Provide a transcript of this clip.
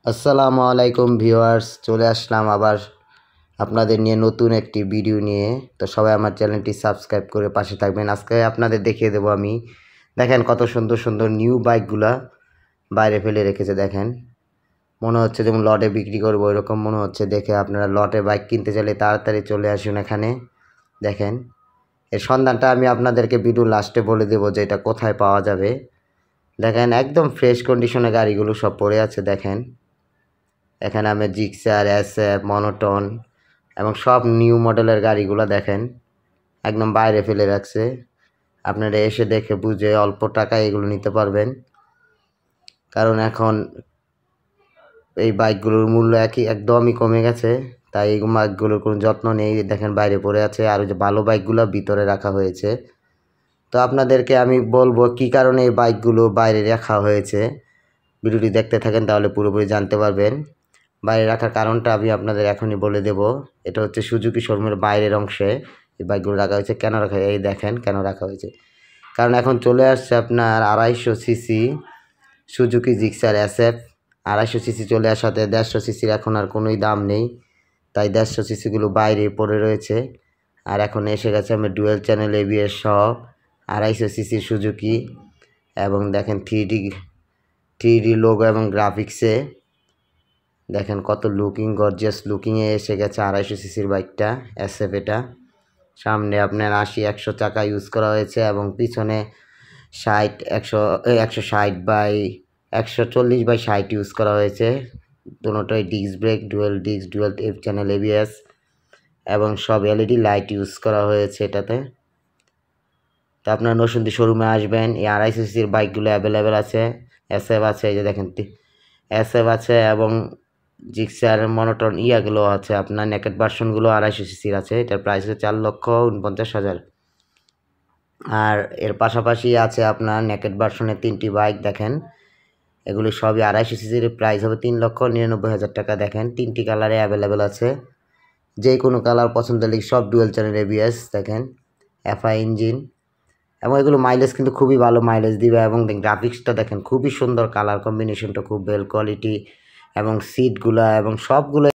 আসসালামু আলাইকুম ভিউয়ার্স, চলে আসলাম আবার আপনাদের নিয়ে নতুন একটি ভিডিও নিয়ে। তো সবাই আমার চ্যানেলটি সাবস্ক্রাইব করে পাশে থাকবেন। আজকে আপনাদের দেখিয়ে দেবো আমি। দেখেন কত সুন্দর সুন্দর নিউ বাইকগুলা বাইরে ফেলে রেখেছে। দেখেন মনে হচ্ছে যেমন লটে বিক্রি করবো এরকম মনে হচ্ছে দেখে। আপনারা লটে বাইক কিনতে চাইলে তাড়াতাড়ি চলে আসুন এখানে। দেখেন এর সন্ধানটা আমি আপনাদেরকে ভিডিও লাস্টে বলে দেবো যে এটা কোথায় পাওয়া যাবে। দেখেন একদম ফ্রেশ কন্ডিশনে গাড়িগুলো সব পড়ে আছে। দেখেন এখানে আমি জিক্সার, এসএফ, মনোটন এবং সব নিউ মডেলের গাড়িগুলো দেখেন একদম বাইরে ফেলে রাখছে। আপনারা এসে দেখে বুঝে অল্প টাকায় এগুলো নিতে পারবেন, কারণ এখন এই বাইকগুলোর মূল্য একদমই কমে গেছে। তাই এই বাইকগুলোর কোনো যত্ন নেই। দেখেন বাইরে পড়ে আছে, আর যে ভালো বাইকগুলো ভিতরে রাখা হয়েছে। তো আপনাদেরকে আমি বলবো কি কারণে এই বাইকগুলো বাইরে রাখা হয়েছে। ভিডিওটি দেখতে থাকেন তাহলে পুরোপুরি জানতে পারবেন। বাইরে রাখার কারণটা আমি আপনাদের এখনই বলে দেব। এটা হচ্ছে সুজুকি শোরুমের বাইরের অংশে এই বাইকগুলো রাখা হয়েছে। কেন রাখা, এই দেখেন কেন রাখা হয়েছে। কারণ এখন চলে আসছে আপনার 250 CC Suzuki Gixxer SF. 250 CC চলে আসাতে 150 সিসির এখন আর কোনোই দাম নেই। তাই 150 সিসিগুলো বাইরে পড়ে রয়েছে। আর এখন এসে গেছে আমি ডুয়েল চ্যানেল এবিএস সহ 250 সিসির সুজুকি। এবং দেখেন থ্রি ডি লোগো এবং গ্রাফিক্সে দেখেন কত গর্জিয়াস লুকিংয়ে এসে গেছে 250 সিসির বাইকটা এসএফ। এটা সামনে আপনার 80-100 চাকা ইউজ করা হয়েছে এবং পিছনে 140/60 ইউজ করা হয়েছে। দুটোই disc brake, dual channel ABS এবং সব এলইডি লাইট ইউজ করা হয়েছে এটাতে। তো আপনার নরসিংদী শোরুমে আসবেন। এই 250 সিসির বাইকগুলো অ্যাভেলেবেল আছে। এসএফ আছে, এই যে দেখেন এসএফ আছে এবং জিক্সার, মনোটন ইয়াগুলো আছে। আপনার নেকেট ভার্সনগুলো 250 সিসির আছে। এটার প্রাইস হচ্ছে 4,49,000। আর এর পাশাপাশি আছে আপনার নেকেট ভার্সনের 3টি বাইক। দেখেন এগুলি সবই 250 সিসির, প্রাইস হবে 3,99,000 টাকা। দেখেন 3টি কালারে অ্যাভেলেবেল আছে, যে কোনো কালার পছন্দ হলে সব ডুয়েল চ্যানেল এবিএস। দেখেন এফআই ইঞ্জিন এবং এগুলো মাইলেজ কিন্তু খুবই ভালো মাইলেজ দিবে। এবং গ্রাফিক্সটা দেখেন খুবই সুন্দর, কালার কম্বিনেশনটা খুব ওয়েল কোয়ালিটি এবং সিটগুলা এবং সবগুলো